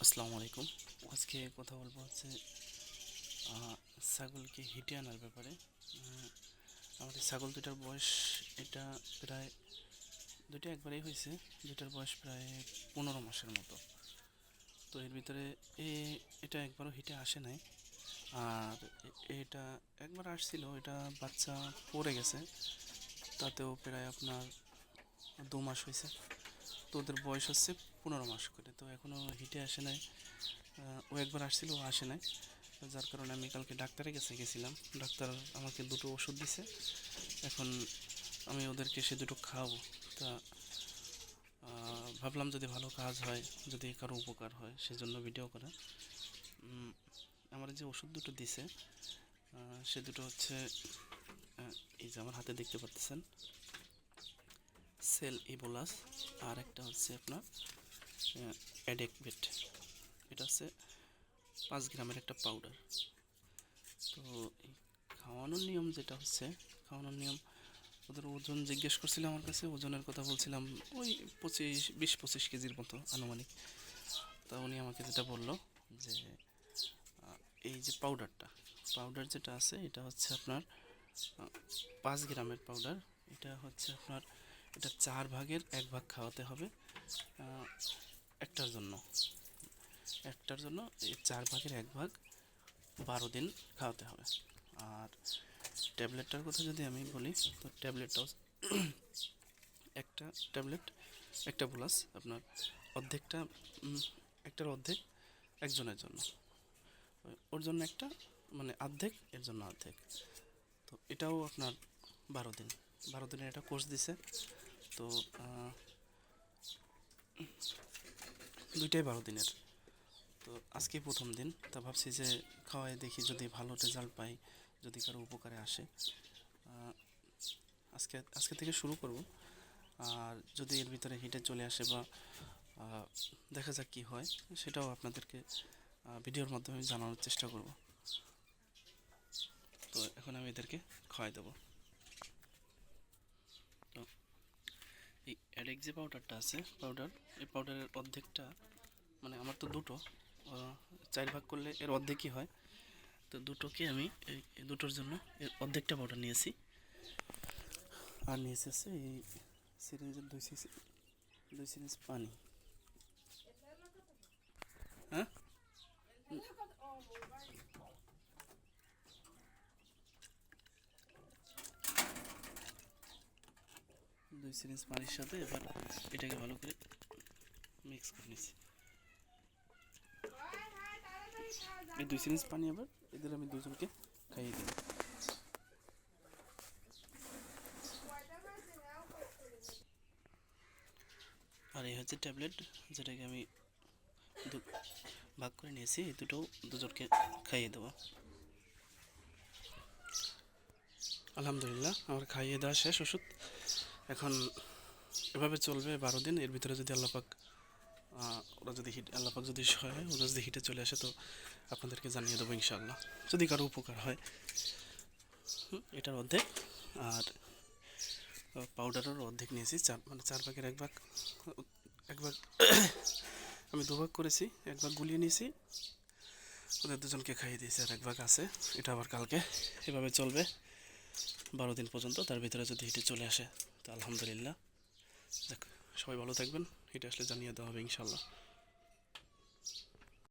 আসসালামু আলাইকুম। আজকে কথা বলবো হচ্ছে ছাগলকে হিটে আনার ব্যাপারে। আমাদের ছাগল দুটার বয়স এটা প্রায় দুটো একবারেই হয়েছে। দুটার বয়স প্রায় 15 মাসের মতো। তো এর ভিতরে এ এটা একবারও হিটে আসে নাই। আর এটা একবার আসছিল, এটা বাচ্চা পড়ে গেছে, তাতেও প্রায় আপনার 2 মাস হয়েছে। তো ওদের বয়স হচ্ছে 15 মাস করে, তো এখনও হিটে আসে নাই। ও একবার আসছিল, ও আসে নাই, যার কারণে আমি কালকে ডাক্তারের কাছে গেছিলাম। ডাক্তার আমাকে দুটো ওষুধ দিছে। এখন আমি ওদেরকে সে দুটো খাওয়াবো। তা ভাবলাম যদি ভালো কাজ হয়, যদি কারো উপকার হয়, সেজন্য ভিডিও করা। আমার যে ওষুধ দুটো দিছে সে দুটো হচ্ছে এই যে আমার হাতে দেখতে পাচ্ছেন, সেল ইবোলাস। আর একটা হচ্ছে আপনার অ্যাডেকভেট। এটা হচ্ছে 5 গ্রামের একটা পাউডার। তো এই খাওয়ানোর নিয়ম যেটা হচ্ছে, খাওয়ানোর নিয়ম, ওদের ওজন জিজ্ঞেস করছিল আমার কাছে, ওজনের কথা বলছিলাম, ওই 20-25 কেজির মতো আনুমানিক। তা উনি আমাকে যেটা বললো যে এই যে পাউডার যেটা আছে, এটা হচ্ছে আপনার 5 গ্রামের পাউডার। এটা হচ্ছে আপনার, এটা 4 ভাগের 1 ভাগ খাওয়াতে হবে একটার জন্য। এই 4 ভাগের 1 ভাগ 12 দিন খাওয়াতে হবে। আর ট্যাবলেটটার কথা যদি আমি বলি, তো ট্যাবলেটটাও একটা ট্যাবলেট, একটা প্লাস আপনার অর্ধেকটা, একটার অর্ধেক একজনের জন্য, ওর জন্য একটা, মানে অর্ধেক এর জন্য অর্ধেক। তো এটাও আপনার 12 দিন, 12 দিনের একটা কোর্স দিছে। তো দুইটাই 12 দিনের। তো আজকে প্রথম দিন, তা ভাবছি যে খাওয়াই দেখি, যদি ভালো রেজাল্ট পাই, যদি কারো উপকারে আসে, আজকে থেকে শুরু করব। আর যদি এর ভিতরে হিটে চলে আসে বা দেখা যাক কী হয়, সেটাও আপনাদেরকে ভিডিওর মাধ্যমে জানানোর চেষ্টা করব। তো এখন আমি এদেরকে খাওয়াই দেবো। তো এই অ্যাডেক যে পাউডারটা আছে, এই পাউডারের অর্ধেকটা, মানে আমার তো দুটো, 4 ভাগ করলে এর অর্ধেকই হয়। তো দুটোকে আমি এই দুটোর জন্য এর অর্ধেকটা পাউডার নিয়েছি। আর নিয়েছে হচ্ছে এই সিরিঞ্জের 2 সিরিঞ্জ পানি। হ্যাঁ, 2 সিরিঞ্জ পানির সাথে এবার এটাকে ভালো করে মিক্স করে নিচ্ছি। এই 2 সিরিঞ্জ পানি আবার এদের আমি দুজনকে খাইয়ে দিই। আর এই হচ্ছে ট্যাবলেট, যেটাকে আমি ভাগ করে নিয়েছি, এই দুটো দুজনকে খাইয়ে দেবো। আলহামদুলিল্লাহ, আমার খাইয়ে দেওয়া শেষ ওষুধ। এখন এভাবে চলবে 12 দিন। এর ভিতরে যদি আল্লাপাক ওরা যদি আল্লাপাক যদি হয়, ওরা যদি হিটে চলে আসে, তো আপনাদেরকে জানিয়ে দেবো ইনশাআল্লাহ, যদি কারো উপকার হয়। এটার অর্ধেক, আর পাউডারের অর্ধেক নিয়েছি, মানে 4 ভাগের 1 ভাগ। 1 ভাগ আমি 2 ভাগ করেছি, 1 ভাগ গুলিয়ে নিয়েছি, ওদের দুজনকে খাইয়ে দিয়েছি, আর 1 ভাগ আছে, এটা আবার কালকে। এভাবে চলবে 12 দিন পর্যন্ত। তার ভিতরে যদি হিটে চলে আসে, তো আলহামদুলিল্লাহ। দেখ, সবাই ভালো থাকবেন। হিটে আসলে জানিয়ে দেওয়া হবে ইনশাল্লাহ।